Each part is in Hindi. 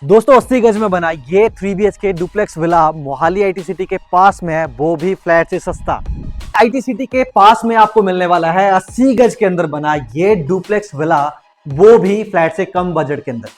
दोस्तों 80 गज में बना ये 3 BHK duplex villa Mohali IT city के पास में है, वो भी फ्लैट से सस्ता। आईटी सिटी के पास में आपको मिलने वाला है 80 गज के अंदर बना ये डुप्लेक्स विला, वो भी फ्लैट से कम बजट के अंदर।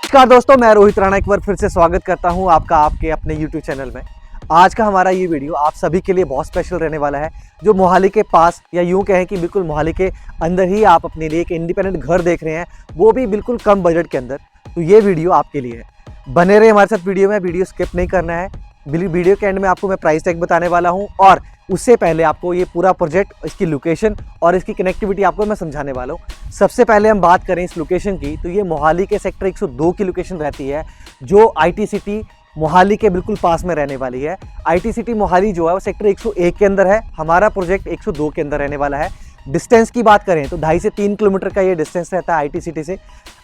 नमस्कार दोस्तों, मैं रोहित राणा एक बार फिर से स्वागत करता हूं आपका आपके अपने YouTube चैनल में। आज का हमारा ये वीडियो आप सभी के लिए बहुत स्पेशल रहने वाला है। जो मोहाली के पास या यूं कहें कि बिल्कुल मोहाली के अंदर ही आप अपने लिए एक इंडिपेंडेंट घर देख रहे हैं, वो भी बिल्कुल कम बजट के अंदर, तो ये वीडियो आपके लिए है। बने रहे हमारे साथ वीडियो में, वीडियो स्किप नहीं करना है। वीडियो के एंड में आपको मैं प्राइस टैग बताने वाला हूँ और उससे पहले आपको ये पूरा प्रोजेक्ट, इसकी लोकेशन और इसकी कनेक्टिविटी आपको मैं समझाने वाला हूँ। सबसे पहले हम बात करें इस लोकेशन की, तो ये मोहाली के सेक्टर 102 की लोकेशन रहती है, जो आईटी सिटी मोहाली के बिल्कुल पास में रहने वाली है। आईटी सिटी मोहाली जो है वो सेक्टर 101 के अंदर है, हमारा प्रोजेक्ट 102 के अंदर रहने वाला है। डिस्टेंस की बात करें तो 2.5 से 3 किलोमीटर का ये डिस्टेंस रहता है आईटी सिटी से।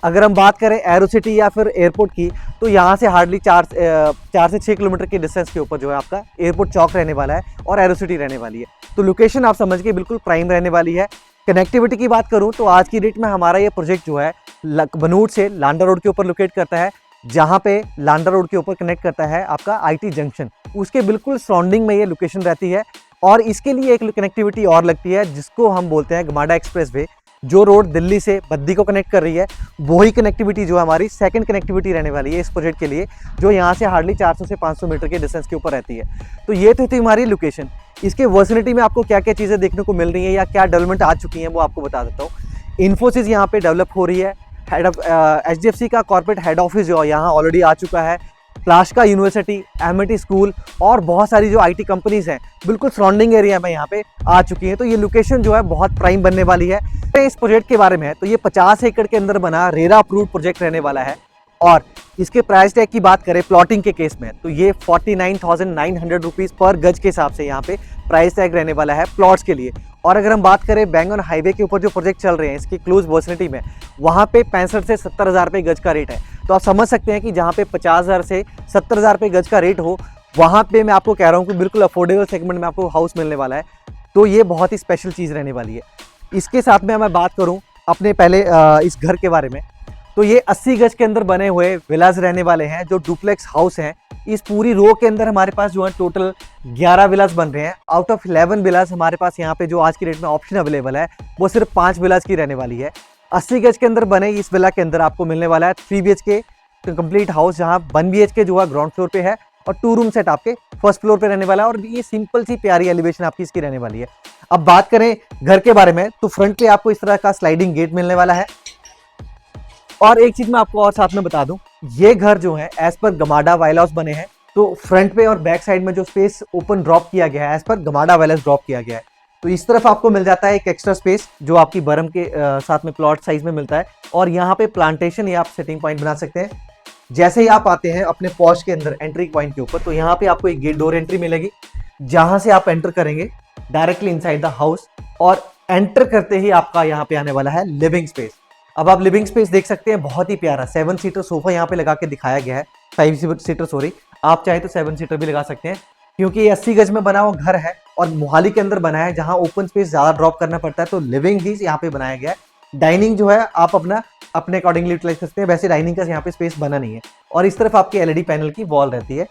अगर हम बात करें एरो सिटी या फिर एयरपोर्ट की, तो यहाँ से हार्डली 4 से 6 किलोमीटर के डिस्टेंस के ऊपर जो है आपका एयरपोर्ट चौक रहने वाला है और एरो सिटी रहने वाली है। तो लोकेशन आप समझ के बिल्कुल प्राइम रहने वाली है। कनेक्टिविटी की बात करूँ तो आज की डेट में हमारा ये प्रोजेक्ट जो है बनूट से लांडा रोड के ऊपर लोकेट करता है, जहाँ पे लांडा रोड के ऊपर कनेक्ट करता है आपका आईटी जंक्शन। उसके बिल्कुल सराउंडिंग में ये लोकेशन रहती है और इसके लिए एक कनेक्टिविटी और लगती है, जिसको हम बोलते हैं गमाडा एक्सप्रेस वे, जो रोड दिल्ली से बद्दी को कनेक्ट कर रही है। वही कनेक्टिविटी जो है हमारी सेकंड कनेक्टिविटी रहने वाली है इस प्रोजेक्ट के लिए, जो यहाँ से हार्डली 400 से 500 मीटर के डिस्टेंस के ऊपर रहती है। तो ये तो थी हमारी लोकेशन। इसके वर्सिनिटी में आपको क्या क्या चीज़ें देखने को मिल रही है या क्या डेवलपमेंट आ चुकी हैं, वो आपको बता देता हूँ। इन्फोसिस यहाँ पे डेवलप हो रही है। हेड ऑफ HDFC का कॉर्पोरेट हेड ऑफिस जो है यहाँ ऑलरेडी आ चुका है। प्लास्का यूनिवर्सिटी, एमिटी स्कूल और बहुत सारी जो आईटी कंपनीज हैं बिल्कुल सराउंडिंग एरिया में यहाँ पे आ चुकी हैं। तो ये लोकेशन जो है बहुत प्राइम बनने वाली है। इस प्रोजेक्ट के बारे में है तो ये 50 एकड़ के अंदर बना रेरा अप्रूव्ड प्रोजेक्ट रहने वाला है। और इसके प्राइस टैग की बात करें प्लॉटिंग के केस में, तो ये 49,900 रुपीज़ पर गज के हिसाब से यहाँ पे प्राइस टैग रहने वाला है प्लॉट्स के लिए। और अगर हम बात करें बैंगन हाईवे के ऊपर जो प्रोजेक्ट चल रहे हैं इसकी क्लोज वर्सिनिटी में, वहाँ पे 65 से 70,000 रुपये गज का रेट है। तो आप समझ सकते हैं कि जहाँ पे 50,000 से 70,000 रुपये गज का रेट हो, वहाँ पे मैं आपको कह रहा हूँ कि बिल्कुल अफोर्डेबल सेगमेंट में आपको हाउस मिलने वाला है। तो ये बहुत ही स्पेशल चीज़ रहने वाली है। इसके साथ में मैं बात करूँ अपने पहले इस घर के बारे में, तो ये 80 गज के अंदर बने हुए विलाज रहने वाले हैं, जो डुप्लेक्स हाउस हैं। इस पूरी रो के अंदर हमारे पास जो है टोटल 11 विलाज बन रहे हैं। आउट ऑफ 11 विलाज हमारे पास यहाँ पे जो आज की डेट में ऑप्शन अवेलेबल है, वो सिर्फ 5 विलाज की रहने वाली है। 80 गज के अंदर बने इस विला के अंदर आपको मिलने वाला है 3 BHK कंप्लीट हाउस, जहाँ 1 BHK जो है ग्राउंड फ्लोर पे है और 2 रूम सेट आपके फर्स्ट फ्लोर पे रहने वाला है। और ये सिंपल सी प्यारी एलिवेशन आपकी इसकी रहने वाली है। अब बात करें घर के बारे में, तो फ्रंट पे आपको इस तरह का स्लाइडिंग गेट मिलने वाला है। और एक चीज मैं आपको और साथ में बता दूं, ये घर जो है as per GMADA while house बने हैं। तो फ्रंट पे और बैक साइड में जो स्पेस ओपन ड्रॉप किया गया है as per GMADA while house drop किया गया है। तो इस तरफ आपको मिल जाता है एक एक्स्ट्रा स्पेस जो आपकी बरम के साथ में प्लॉट साइज में मिलता है। और यहाँ पे प्लांटेशन या आप सेटिंग पॉइंट बना सकते हैं। जैसे ही आप आते हैं अपने पॉश के अंदर एंट्री पॉइंट के ऊपर, तो यहाँ पे आपको एक गेट डोर एंट्री मिलेगी, जहां से आप एंटर करेंगे डायरेक्टली इनसाइड द हाउस। और एंटर करते ही आपका यहाँ पे आने वाला है लिविंग स्पेस। अब आप लिविंग स्पेस देख सकते हैं, बहुत ही प्यारा 7 सीटर सोफा यहाँ पे लगा के दिखाया गया है। 5 सीटर सॉरी, आप चाहे तो 7 सीटर भी लगा सकते हैं, क्योंकि ये 80 गज में बना हुआ घर है और मोहाली के अंदर बना है, जहाँ ओपन स्पेस ज्यादा ड्रॉप करना पड़ता है। तो लिविंग ही यहाँ पे बनाया गया है। डाइनिंग जो है आप अपने अकॉर्डिंगली यूटिलाइज सकते हैं। वैसे डाइनिंग का यहाँ पे स्पेस बना नहीं है। और इस तरफ आपकी LED पैनल की वॉल रहती है।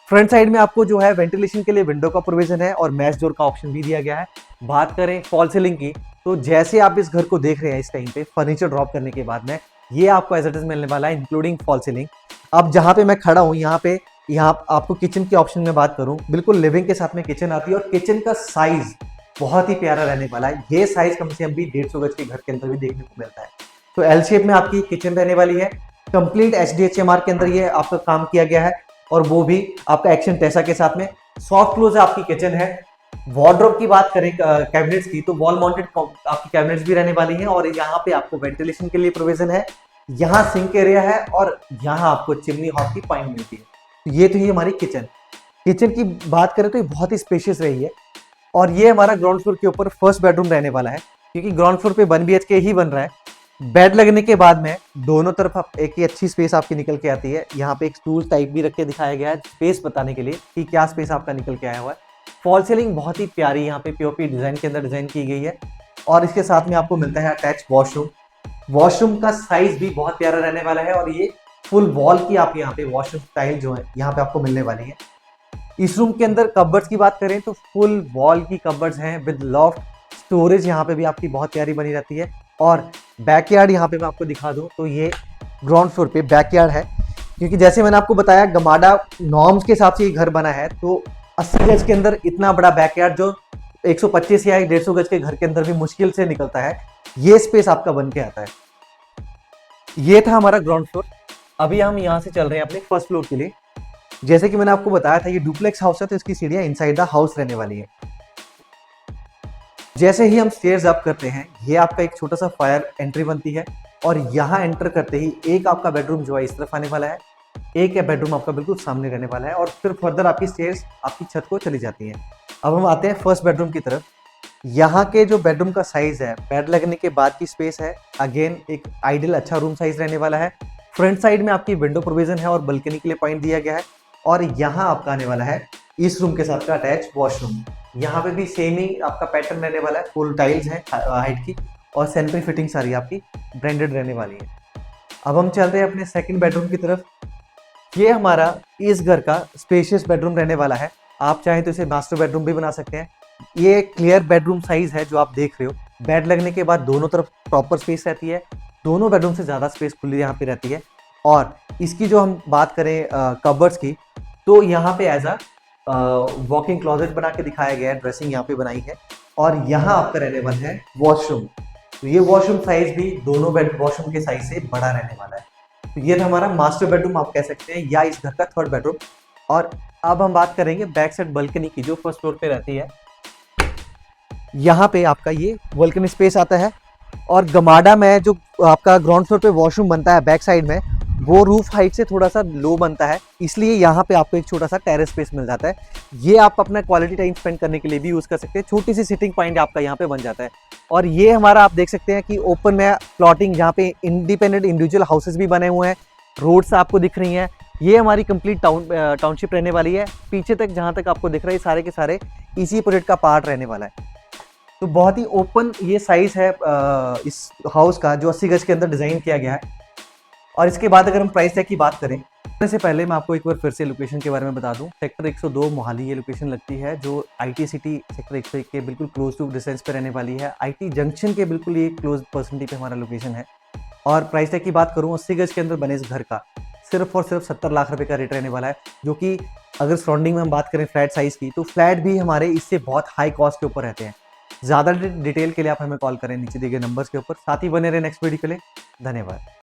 फ्रंट साइड में आपको जो है वेंटिलेशन के लिए विंडो का प्रोविजन है और मैश डोर का ऑप्शन भी दिया गया है। बात करें फॉल सीलिंग की, तो जैसे आप इस घर को देख रहे हैं इस टाइम पे फर्नीचर ड्रॉप करने के बाद में, ये आपको एज इट इज मिलने वाला है इंक्लूडिंग फॉल सीलिंग। अब जहाँ पे मैं खड़ा हूँ यहाँ आपको किचन के ऑप्शन में बात करूँ, बिल्कुल लिविंग के साथ में किचन आती है। और किचन का साइज बहुत ही प्यारा रहने वाला है। ये साइज कम से कम भी 150 गज के घर के अंदर भी देखने को मिलता है। तो L शेप में आपकी किचन रहने वाली है। कंप्लीट HDHMR के अंदर ये आपका काम किया गया है और वो भी आपका एक्शन टेसा के साथ में। सॉफ्ट क्लोज आपकी किचन है। वार्डरोब की बात करें कैबिनेट्स की, तो वॉल माउंटेड आपकी कैबिनेट्स भी रहने वाली हैं। और यहाँ पे आपको वेंटिलेशन के लिए प्रोविजन है, यहाँ सिंक एरिया है और यहाँ आपको चिमनी हॉट की पॉइंट मिलती है। तो ये तो ही हमारी किचन। किचन की बात करें तो ये बहुत ही स्पेशियस रही है और ये हमारा ग्राउंड फ्लोर के ऊपर फर्स्ट बेडरूम रहने वाला है, क्योंकि ग्राउंड फ्लोर पे 1 BHK ही बन रहा है। बेड लगने के बाद में दोनों तरफ एक ही अच्छी स्पेस आपकी निकल के आती है। यहाँ पे एक स्टूल टाइप भी रख के दिखाया गया है स्पेस बताने के लिए कि क्या स्पेस आपका निकल के आया हुआ है। फॉल सीलिंग बहुत ही प्यारी यहाँ पे पीओपी डिजाइन के अंदर डिजाइन की गई है और इसके साथ में आपको मिलता है अटैच वॉशरूम। वॉशरूम का साइज भी बहुत प्यारा रहने वाला है और ये फुल वॉल की आप यहाँ पे वॉशरूम स्टाइल जो है यहाँ पे आपको मिलने वाली है। इस रूम के अंदर कबर्ड्स की बात करें तो फुल वॉल की कबर्ड्स हैं विद लॉफ्ट स्टोरेज यहाँ पे भी आपकी बहुत प्यारी बनी रहती है। और बैकयार्ड यहाँ पे मैं आपको दिखा दूं तो ये ग्राउंड फ्लोर पे बैकयार्ड है, क्योंकि जैसे मैंने आपको बताया गमाडा नॉर्म्स के हिसाब से ये घर बना है, तो 80 गज के अंदर इतना बड़ा बैकयार्ड जो 125 या 150 गज के घर के अंदर भी मुश्किल से निकलता है, ये स्पेस आपका बन के आता है। ये था हमारा ग्राउंड फ्लोर। अभी हम यहाँ से चल रहे हैं अपने फर्स्ट फ्लोर के लिए। जैसे कि मैंने आपको बताया था ये डुप्लेक्स हाउस है, तो इसकी सीढ़ियां इनसाइड द हाउस रहने वाली है। जैसे ही हम स्टेयर्स अप करते हैं, ये आपका एक छोटा सा फायर एंट्री बनती है और यहाँ एंटर करते ही एक आपका बेडरूम जो है इस तरफ आने वाला है, एक बेडरूम आपका बिल्कुल सामने रहने वाला है और फिर फर्दर आपकी स्टेयर्स आपकी छत को चली जाती हैं। अब हम आते हैं फर्स्ट बेडरूम की तरफ। यहाँ के जो बेडरूम का साइज है, बेड लगने के बाद की स्पेस है, अगेन एक आइडियल अच्छा रूम साइज रहने वाला है। फ्रंट साइड में आपकी विंडो प्रोविजन है और बालकनी के लिए पॉइंट दिया गया है और यहाँ आपका आने वाला है इस रूम के साथ का अटैच वॉशरूम। यहाँ पे भी सेम ही आपका पैटर्न रहने वाला है, फुल टाइल्स है हाइट की और सेंट्री फिटिंग सारी आपकी ब्रांडेड रहने वाली है। अब हम चल रहे हैं अपने सेकंड बेडरूम की तरफ। ये हमारा इस घर का स्पेशियस बेडरूम रहने वाला है। आप चाहें तो इसे मास्टर बेडरूम भी बना सकते हैं। ये क्लियर बेडरूम साइज है जो आप देख रहे हो। बेड लगने के बाद दोनों तरफ प्रॉपर स्पेस रहती है, दोनों बेडरूम से ज़्यादा स्पेस खुली यहाँ पे रहती है। और इसकी जो हम बात करें कबर्ड्स की, तो यहाँ पे एज अ वॉकिंग क्लोजेट बना के दिखाया गया है, ड्रेसिंग यहाँ पे बनाई है और यहाँ आपका रहने वाला है वॉशरूम। तो ये वॉशरूम साइज भी दोनों बेड वॉशरूम के साइज से बड़ा रहने वाला है। तो ये था हमारा मास्टर बेडरूम आप कह सकते हैं, या इस घर का थर्ड बेडरूम। और अब हम बात करेंगे बैक साइड बालकनी की जो फर्स्ट फ्लोर पे रहती है। यहाँ पे आपका ये बालकनी स्पेस आता है और गमाडा में जो आपका ग्राउंड फ्लोर पे वॉशरूम बनता है बैक साइड में, वो रूफ हाइट से थोड़ा सा लो बनता है, इसलिए यहाँ पे आपको एक छोटा सा टेरेस स्पेस मिल जाता है। ये आप अपना क्वालिटी टाइम स्पेंड करने के लिए भी यूज़ कर सकते हैं। छोटी सी सिटिंग पॉइंट आपका यहाँ पे बन जाता है। और ये हमारा आप देख सकते हैं कि ओपन में प्लॉटिंग, जहाँ पे इंडिपेंडेंट इंडिविजुअल हाउसेज भी बने हुए हैं, रोड्स आपको दिख रही हैं। ये हमारी कंप्लीट टाउनशिप रहने वाली है। पीछे तक जहाँ तक आपको दिख रहा है सारे के सारे इसी प्रोजेक्ट का पार्ट रहने वाला है। तो बहुत ही ओपन ये साइज है इस हाउस का, जो 80 गज के अंदर डिज़ाइन किया गया है। और इसके बाद अगर हम प्राइस टैग की बात करें, इससे पहले मैं आपको एक बार फिर से लोकेशन के बारे में बता दूं। सेक्टर 102 मोहाली ये लोकेशन लगती है, जो आईटी सिटी सेक्टर 101 के बिल्कुल क्लोज टू डिस्टेंस पे रहने वाली है। आईटी जंक्शन के बिल्कुल ये क्लोज पर्सनिटी पे हमारा लोकेशन है। और प्राइस टैग की बात करूँ, 80 गज के अंदर बने इस घर का सिर्फ और सिर्फ 70 लाख रुपए का रेट रहने वाला है। जो कि अगर सराउंडिंग में हम बात करें फ्लैट साइज़ की, तो फ्लैट भी हमारे इससे बहुत हाई कॉस्ट के ऊपर रहते हैं। ज़्यादा डिटेल के लिए आप हमें कॉल करें नीचे दिए गए नंबर्स के ऊपर। साथ ही बने रहे नेक्स्ट वीडियो के लिए। धन्यवाद।